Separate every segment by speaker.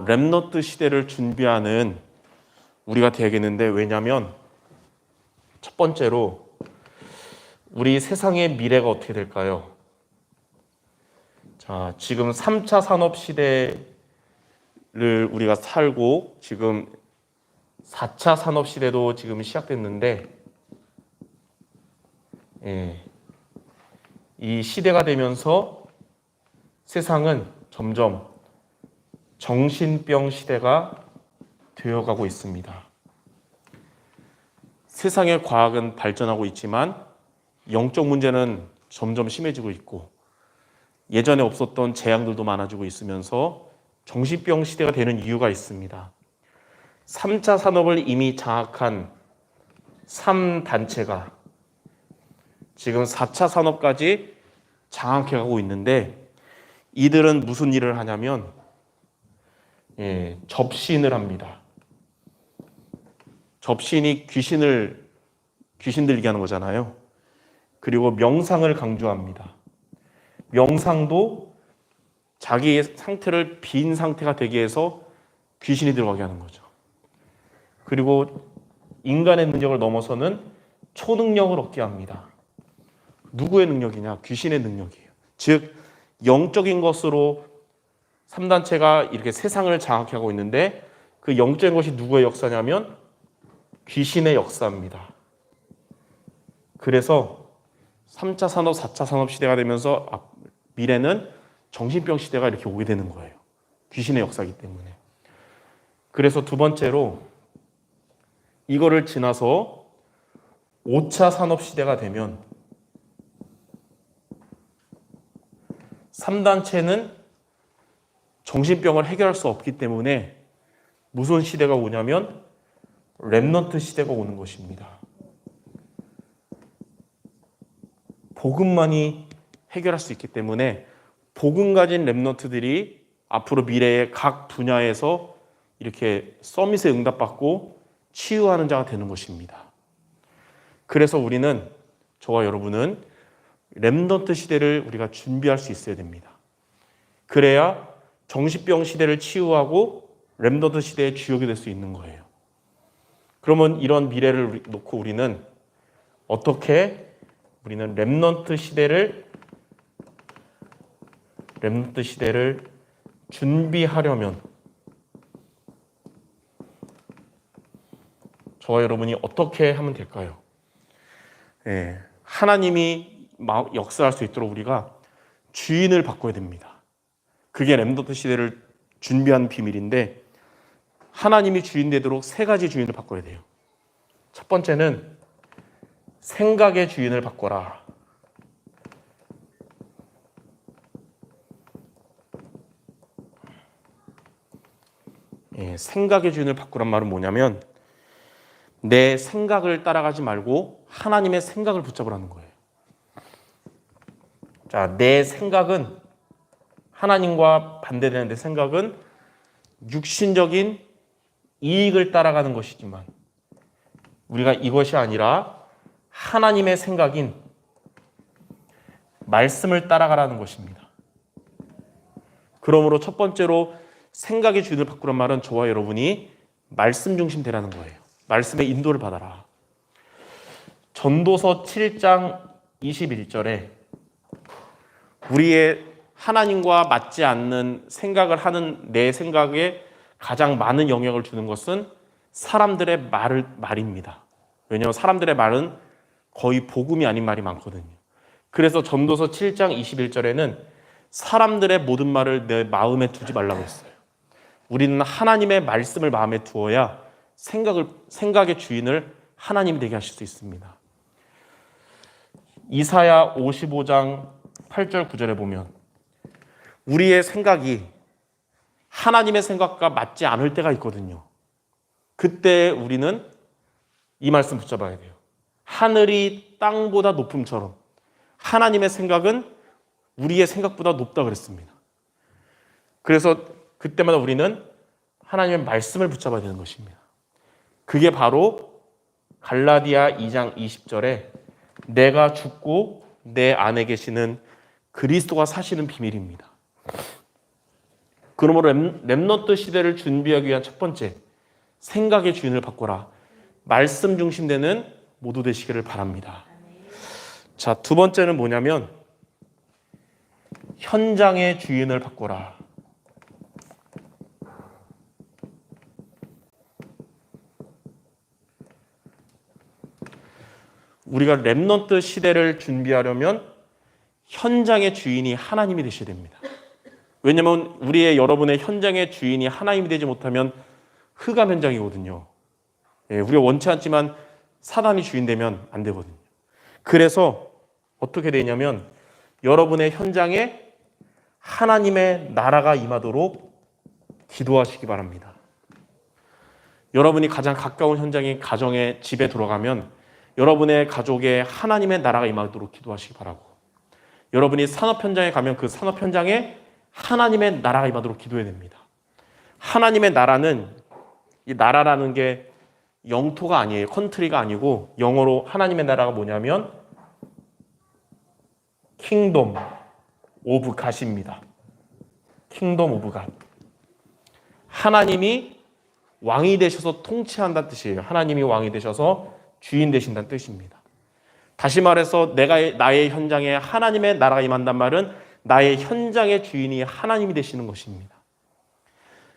Speaker 1: 렘넌트 시대를 준비하는 우리가 되겠는데, 왜냐하면 첫 번째로 우리 세상의 미래가 어떻게 될까요? 자, 지금 3차 산업 시대를 우리가 살고 지금 4차 산업 시대도 지금 시작됐는데, 이 시대가 되면서 세상은 점점 정신병 시대가 되어가고 있습니다. 세상의 과학은 발전하고 있지만 영적 문제는 점점 심해지고 있고 예전에 없었던 재앙들도 많아지고 있으면서 정신병 시대가 되는 이유가 있습니다. 3차 산업을 이미 장악한 3단체가 지금 4차 산업까지 장악해가고 있는데, 이들은 무슨 일을 하냐면 접신을 합니다. 접신이 귀신들 얘기하는 거잖아요. 그리고 명상을 강조합니다. 명상도 자기의 상태를 빈 상태가 되게 해서 귀신이 들어가게 하는 거죠. 그리고 인간의 능력을 넘어서는 초능력을 얻게 합니다. 누구의 능력이냐? 귀신의 능력이에요. 즉 영적인 것으로 3단체가 이렇게 세상을 장악하고 있는데, 그 영적인 것이 누구의 역사냐면 귀신의 역사입니다. 그래서 3차 산업, 4차 산업 시대가 되면서 미래는 정신병 시대가 이렇게 오게 되는 거예요. 귀신의 역사이기 때문에. 그래서 두 번째로 이거를 지나서 5차 산업 시대가 되면 3단체는 정신병을 해결할 수 없기 때문에 무슨 시대가 오냐면 렘넌트 시대가 오는 것입니다. 복음만이 해결할 수 있기 때문에 복음 가진 렘넌트들이 앞으로 미래의 각 분야에서 이렇게 서밋에 응답받고 치유하는 자가 되는 것입니다. 그래서 우리는, 저와 여러분은 렘넌트 시대를 우리가 준비할 수 있어야 됩니다. 그래야 정신병 시대를 치유하고 렘넌트 시대의 주역이 될 수 있는 거예요. 그러면 이런 미래를 놓고 우리는 어떻게 렘넌트 시대를 준비하려면 저와 여러분이 어떻게 하면 될까요? 하나님이 역사할 수 있도록 우리가 주인을 바꿔야 됩니다. 그게 렘넌트 시대를 준비하는 비밀인데, 하나님이 주인 되도록 세 가지 주인을 바꿔야 돼요. 첫 번째는 생각의 주인을 바꿔라. 생각의 주인을 바꾸란 말은 뭐냐면 내 생각을 따라가지 말고 하나님의 생각을 붙잡으라는 거예요. 자, 내 생각은, 하나님과 반대되는 내 생각은 육신적인 이익을 따라가는 것이지만 우리가 이것이 아니라 하나님의 생각인 말씀을 따라가라는 것입니다. 그러므로 첫 번째로 생각의 주인을 바꾸란 말은 저와 여러분이 말씀 중심 되라는 거예요. 말씀의 인도를 받아라. 전도서 7장 21절에 우리의 하나님과 맞지 않는 생각을 하는 내 생각에 가장 많은 영향을 주는 것은 사람들의 말입니다. 왜냐하면 사람들의 말은 거의 복음이 아닌 말이 많거든요. 그래서 전도서 7장 21절에는 사람들의 모든 말을 내 마음에 두지 말라고 했어요. 우리는 하나님의 말씀을 마음에 두어야 생각의 주인을 하나님이 되게 하실 수 있습니다. 이사야 55장 8절 9절에 보면 우리의 생각이 하나님의 생각과 맞지 않을 때가 있거든요. 그때 우리는 이 말씀 붙잡아야 돼요. 하늘이 땅보다 높음처럼 하나님의 생각은 우리의 생각보다 높다 그랬습니다. 그래서 그때마다 우리는 하나님의 말씀을 붙잡아야 되는 것입니다. 그게 바로 갈라디아 2장 20절에 내가 죽고 내 안에 계시는 그리스도가 사시는 비밀입니다. 그러므로 렘넌트 시대를 준비하기 위한 첫 번째, 생각의 주인을 바꿔라. 말씀 중심되는 모두 되시기를 바랍니다. 자, 두 번째는 뭐냐면 현장의 주인을 바꿔라. 우리가 렘넌트 시대를 준비하려면 현장의 주인이 하나님이 되셔야 됩니다. 왜냐하면 여러분의 현장의 주인이 하나님이 되지 못하면 흑암 현장이거든요. 우리가 원치 않지만 사단이 주인 되면 안 되거든요. 그래서 어떻게 되냐면 여러분의 현장에 하나님의 나라가 임하도록 기도하시기 바랍니다. 여러분이 가장 가까운 현장인 가정의 집에 들어가면 여러분의 가족에 하나님의 나라가 임하도록 기도하시기 바라고, 여러분이 산업 현장에 가면 그 산업 현장에 하나님의 나라가 임하도록 기도해야 됩니다. 하나님의 나라는, 이 나라라는 게 영토가 아니에요. 컨트리가 아니고 영어로 하나님의 나라가 뭐냐면 킹덤 오브 갓입니다. 킹덤 오브 갓. 하나님이 왕이 되셔서 통치한다는 뜻이에요. 하나님이 왕이 되셔서 주인 되신다는 뜻입니다. 다시 말해서 나의 현장에 하나님의 나라가 임한단 말은 나의 현장의 주인이 하나님이 되시는 것입니다.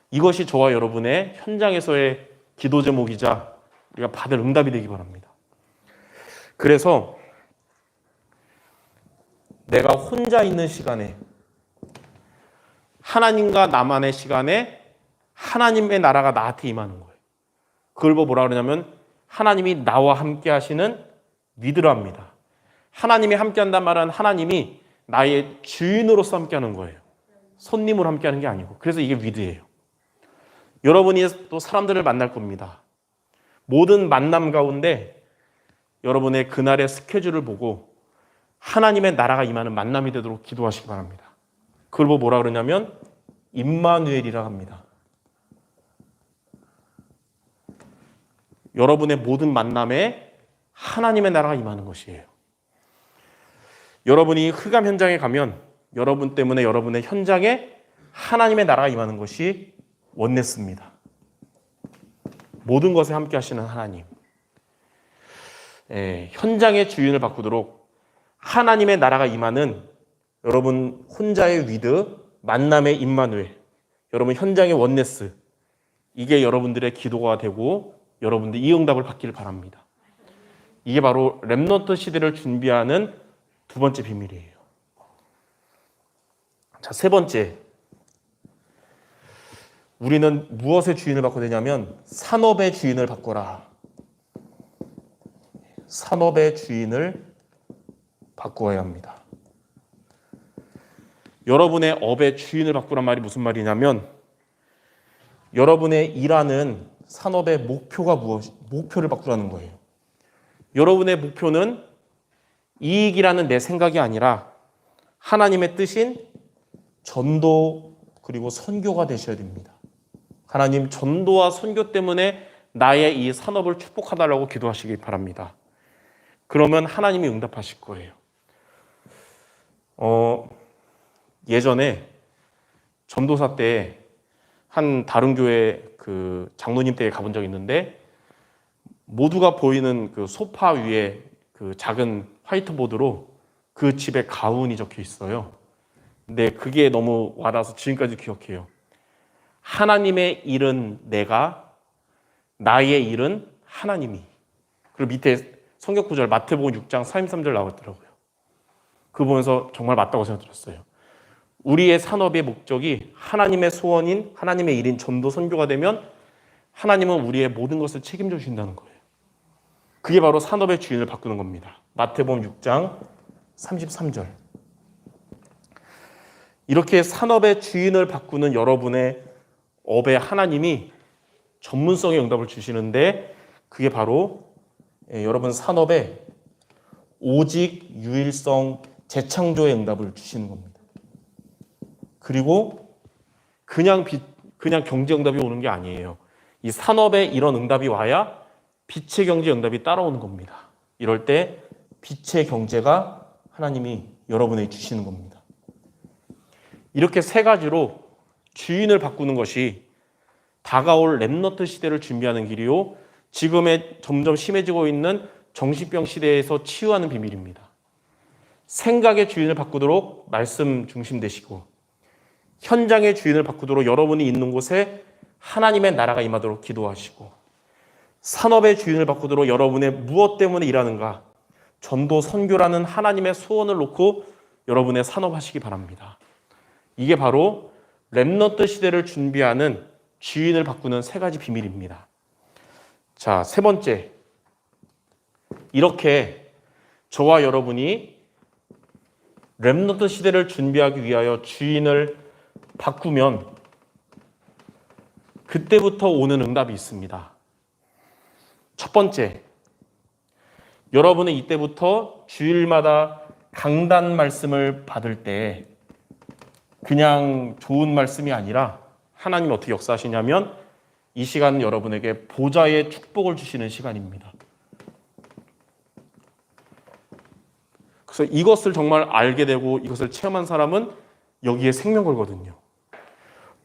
Speaker 1: 이것이 저와 여러분의 현장에서의 기도 제목이자 우리가 받을 응답이 되기 바랍니다. 그래서 내가 혼자 있는 시간에, 하나님과 나만의 시간에 하나님의 나라가 나한테 임하는 거예요. 그걸 뭐라 그러냐면 하나님이 나와 함께 하시는 위드랍니다. 하나님이 함께 한단 말은 하나님이 나의 주인으로서 함께 하는 거예요. 손님으로 함께 하는 게 아니고. 그래서 이게 위드예요. 여러분이 또 사람들을 만날 겁니다. 모든 만남 가운데 여러분의 그날의 스케줄을 보고 하나님의 나라가 임하는 만남이 되도록 기도하시기 바랍니다. 그걸 뭐라 그러냐면 임마누엘이라 합니다. 여러분의 모든 만남에 하나님의 나라가 임하는 것이에요. 여러분이 흑암 현장에 가면 여러분 때문에 여러분의 현장에 하나님의 나라가 임하는 것이 원네스입니다. 모든 것에 함께 하시는 하나님. 현장의 주인을 바꾸도록 하나님의 나라가 임하는 여러분 혼자의 위드, 만남의 임마누엘, 여러분 현장의 원네스, 이게 여러분들의 기도가 되고 여러분들 이 응답을 받기를 바랍니다. 이게 바로 렘넌트 시대를 준비하는 두 번째 비밀이에요. 자, 세 번째. 우리는 무엇의 주인을 바꿔야 되냐면 산업의 주인을 바꿔라. 산업의 주인을 바꾸어야 합니다. 여러분의 업의 주인을 바꾸란 말이 무슨 말이냐면 여러분의 일하는 산업의 목표를 바꾸라는 거예요. 여러분의 목표는 이익이라는 내 생각이 아니라 하나님의 뜻인 전도 그리고 선교가 되셔야 됩니다. 하나님, 전도와 선교 때문에 나의 이 산업을 축복하달라고 기도하시기 바랍니다. 그러면 하나님이 응답하실 거예요. 예전에 전도사 때 한 다른 교회 그 장로님 댁에 가본 적이 있는데 모두가 보이는 그 소파 위에 그 작은 화이트보드로 그 집에 가훈이 적혀 있어요. 근데 그게 너무 와닿아서 지금까지 기억해요. 하나님의 일은 내가, 나의 일은 하나님이. 그리고 밑에 성경 구절 마태복음 6장 43절 나왔더라고요. 그거 보면서 정말 맞다고 생각 들었어요. 우리의 산업의 목적이 하나님의 소원인 하나님의 일인 전도 선교가 되면 하나님은 우리의 모든 것을 책임져 주신다는 거예요. 그게 바로 산업의 주인을 바꾸는 겁니다. 마태복음 6장 33절. 이렇게 산업의 주인을 바꾸는 여러분의 업에 하나님이 전문성의 응답을 주시는데 그게 바로 여러분 산업에 오직 유일성 재창조의 응답을 주시는 겁니다. 그리고 그냥 경제 응답이 오는 게 아니에요. 이 산업에 이런 응답이 와야 빛의 경제 응답이 따라오는 겁니다. 이럴 때 빛의 경제가 하나님이 여러분에게 주시는 겁니다. 이렇게 세 가지로 주인을 바꾸는 것이 다가올 렘넌트 시대를 준비하는 길이요, 지금의 점점 심해지고 있는 정신병 시대에서 치유하는 비밀입니다. 생각의 주인을 바꾸도록 말씀 중심 되시고, 현장의 주인을 바꾸도록 여러분이 있는 곳에 하나님의 나라가 임하도록 기도하시고, 산업의 주인을 바꾸도록 여러분의 무엇 때문에 일하는가, 전도 선교라는 하나님의 소원을 놓고 여러분의 산업하시기 바랍니다. 이게 바로 렘넌트 시대를 준비하는 주인을 바꾸는 세 가지 비밀입니다. 자, 세 번째, 이렇게 저와 여러분이 렘넌트 시대를 준비하기 위하여 주인을 바꾸면 그때부터 오는 응답이 있습니다. 첫 번째, 여러분은 이때부터 주일마다 강단 말씀을 받을 때 그냥 좋은 말씀이 아니라 하나님이 어떻게 역사하시냐면 이 시간은 여러분에게 보좌의 축복을 주시는 시간입니다. 그래서 이것을 정말 알게 되고 이것을 체험한 사람은 여기에 생명 걸거든요.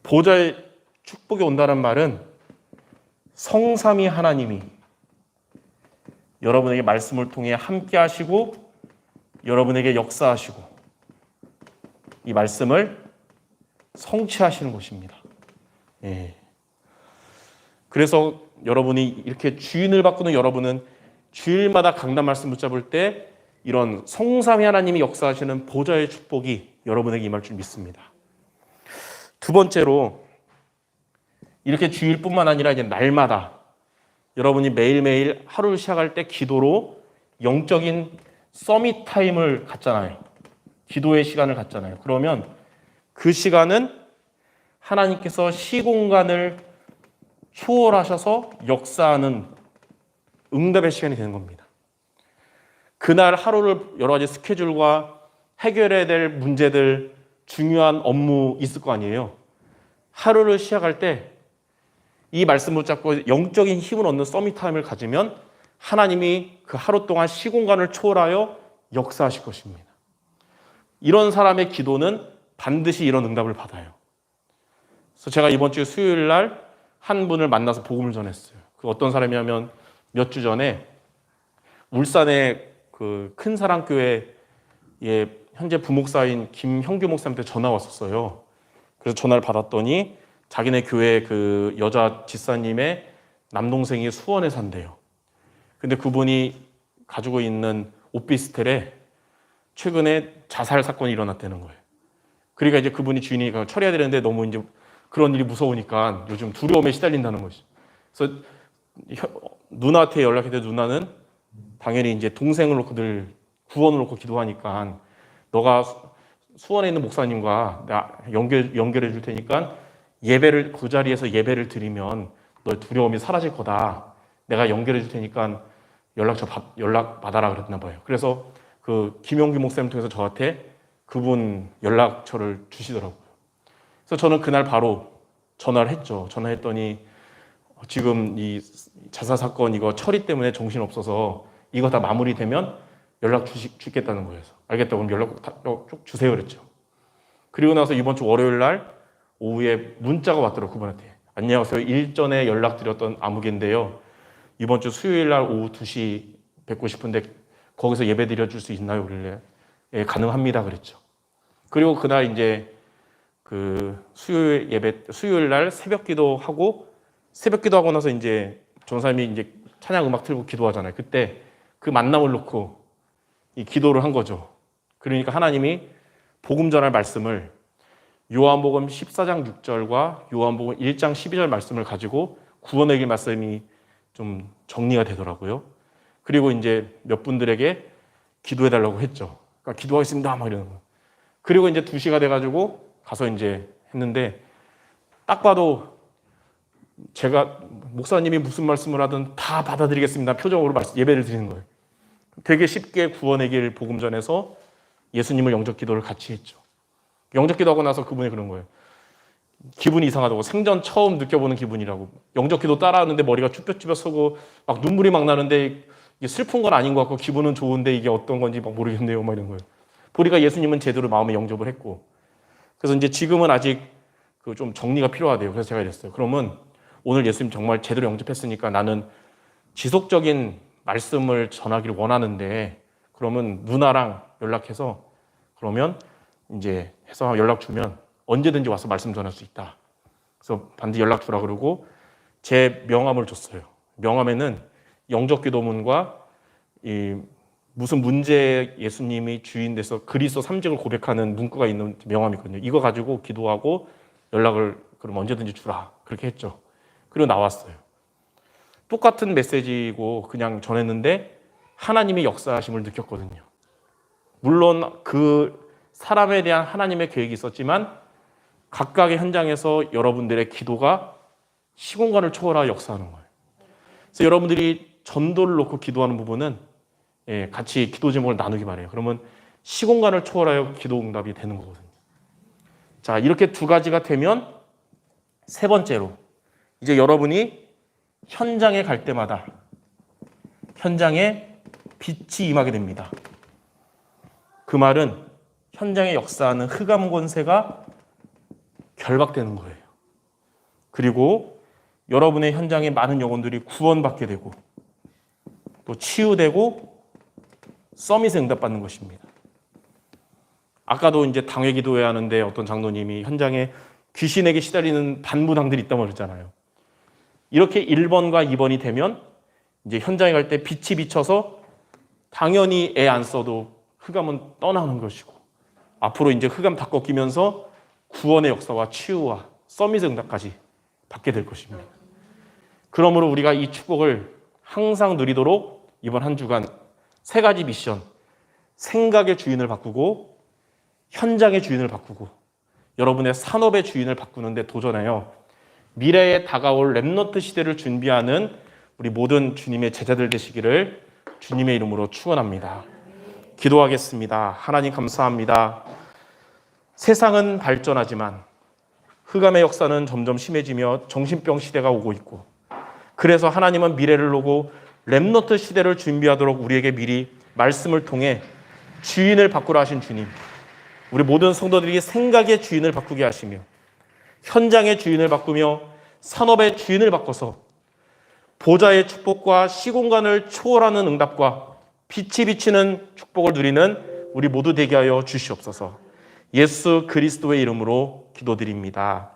Speaker 1: 보좌의 축복이 온다는 말은 성삼위 하나님이 여러분에게 말씀을 통해 함께 하시고 여러분에게 역사하시고 이 말씀을 성취하시는 것입니다. 예. 그래서 여러분이 이렇게 주인을 바꾸는 여러분은 주일마다 강단 말씀 붙잡을 때 이런 성삼위 하나님이 역사하시는 보좌의 축복이 여러분에게 임할 줄 믿습니다. 두 번째로, 이렇게 주일뿐만 아니라 이제 날마다 여러분이 매일매일 하루를 시작할 때 기도로 영적인 서밋 타임을 갖잖아요. 기도의 시간을 갖잖아요. 그러면 그 시간은 하나님께서 시공간을 초월하셔서 역사하는 응답의 시간이 되는 겁니다. 그날 하루를 여러 가지 스케줄과 해결해야 될 문제들, 중요한 업무 있을 거 아니에요. 하루를 시작할 때 이 말씀을 잡고 영적인 힘을 얻는 서밋 타임을 가지면 하나님이 그 하루 동안 시공간을 초월하여 역사하실 것입니다. 이런 사람의 기도는 반드시 이런 응답을 받아요. 그래서 제가 이번 주 수요일 날 한 분을 만나서 복음을 전했어요. 그 어떤 사람이냐면 몇 주 전에 울산의 그 큰 사랑교회의 현재 부목사인 김형규 목사님한테 전화 왔었어요. 그래서 전화를 받았더니 자기네 교회 그 여자 집사님의 남동생이 수원에 산대요. 근데 그분이 가지고 있는 오피스텔에 최근에 자살 사건이 일어났다는 거예요. 그러니까 이제 그분이 주인이 처리해야 되는데 너무 이제 그런 일이 무서우니까 요즘 두려움에 시달린다는 거죠. 그래서 누나한테 연락했는데 누나는 당연히 이제 동생을 놓고 늘 구원을 놓고 기도하니까 너가 수원에 있는 목사님과 내가 연결해 줄 테니까 예배를 그 자리에서 예배를 드리면 너의 두려움이 사라질 거다. 내가 연결해 줄 테니까 연락 받아라 그랬나 봐요. 그래서 그 김용기 목사님 통해서 저한테 그분 연락처를 주시더라고요. 그래서 저는 그날 바로 전화를 했죠. 전화했더니 지금 이 자살 사건 이거 처리 때문에 정신 없어서 이거 다 마무리되면 연락 주겠다는 거예요. 알겠다, 그럼 연락 쭉 주세요 그랬죠. 그리고 나서 이번 주 월요일 날 오후에 문자가 왔더라고요. 그분한테. 안녕하세요. 일전에 연락드렸던 아무개인데요. 이번 주 수요일 날 오후 2시 뵙고 싶은데 거기서 예배 드려줄 수 있나요? 그러길래 예, 가능합니다 그랬죠. 그리고 그날 이제 그 수요일 날 새벽 기도하고 나서 이제 전사님이 이제 찬양 음악 틀고 기도하잖아요. 그때 그 만남을 놓고 이 기도를 한 거죠. 그러니까 하나님이 복음 전할 말씀을 요한복음 14장 6절과 요한복음 1장 12절 말씀을 가지고 구원의 길 말씀이 좀 정리가 되더라고요. 그리고 이제 몇 분들에게 기도해달라고 했죠. 그러니까 기도하겠습니다 막 이러는 거예요. 그리고 이제 2시가 돼가지고 가서 이제 했는데 딱 봐도 제가 목사님이 무슨 말씀을 하든 다 받아들이겠습니다 표정으로 예배를 드리는 거예요. 되게 쉽게 구원의 길 복음 전에서 예수님을 영접 기도를 같이 했죠. 영접 기도하고 나서 그분이 그런 거예요. 기분이 이상하다고. 생전 처음 느껴보는 기분이라고. 영접 기도 따라하는데 머리가 쭈뼛쭈뼛 서고 막 눈물이 막 나는데 이게 슬픈 건 아닌 것 같고 기분은 좋은데 이게 어떤 건지 막 모르겠네요. 막 이런 거예요. 보니까 예수님은 제대로 마음에 영접을 했고. 그래서 이제 지금은 아직 그 좀 정리가 필요하대요. 그래서 제가 이랬어요. 그러면 오늘 예수님 정말 제대로 영접했으니까 나는 지속적인 말씀을 전하기를 원하는데 그러면 누나랑 연락해서 그러면 이제 해서 연락 주면 언제든지 와서 말씀 전할 수 있다. 그래서 반드시 연락 주라 그러고 제 명함을 줬어요. 명함에는 영접기도문과 이 무슨 문제 예수님이 주인 돼서 그리스도 3직을 고백하는 문구가 있는 명함이거든요. 이거 가지고 기도하고 연락을 그럼 언제든지 주라. 그렇게 했죠. 그리고 나왔어요. 똑같은 메시지고 그냥 전했는데 하나님의 역사하심을 느꼈거든요. 물론 그 사람에 대한 하나님의 계획이 있었지만 각각의 현장에서 여러분들의 기도가 시공간을 초월하여 역사하는 거예요. 그래서 여러분들이 전도를 놓고 기도하는 부분은 같이 기도 제목을 나누기 바래요. 그러면 시공간을 초월하여 기도 응답이 되는 거거든요. 자, 이렇게 두 가지가 되면 세 번째로 이제 여러분이 현장에 갈 때마다 현장에 빛이 임하게 됩니다. 그 말은 현장에 역사하는 흑암 권세가 결박되는 거예요. 그리고 여러분의 현장에 많은 영혼들이 구원받게 되고 또 치유되고 서밋에 응답받는 것입니다. 아까도 이제 당회 기도해야 하는데 어떤 장로님이 현장에 귀신에게 시달리는 반부당들이 있다고 그랬잖아요. 이렇게 1번과 2번이 되면 이제 현장에 갈 때 빛이 비쳐서 당연히 애 안 써도 흑암은 떠나는 것이고 앞으로 이제 흑암 다 꺾이면서 구원의 역사와 치유와 서밋의 응답까지 받게 될 것입니다. 그러므로 우리가 이 축복을 항상 누리도록 이번 한 주간 세 가지 미션, 생각의 주인을 바꾸고 현장의 주인을 바꾸고 여러분의 산업의 주인을 바꾸는데 도전해요. 미래에 다가올 렘넌트 시대를 준비하는 우리 모든 주님의 제자들 되시기를 주님의 이름으로 축원합니다. 기도하겠습니다. 하나님 감사합니다. 세상은 발전하지만 흑암의 역사는 점점 심해지며 정신병 시대가 오고 있고 그래서 하나님은 미래를 보고 렘넌트 시대를 준비하도록 우리에게 미리 말씀을 통해 주인을 바꾸라 하신 주님, 우리 모든 성도들이 생각의 주인을 바꾸게 하시며 현장의 주인을 바꾸며 산업의 주인을 바꿔서 보좌의 축복과 시공간을 초월하는 응답과 빛이 비치는 축복을 누리는 우리 모두 되게 하여 주시옵소서. 예수 그리스도의 이름으로 기도드립니다.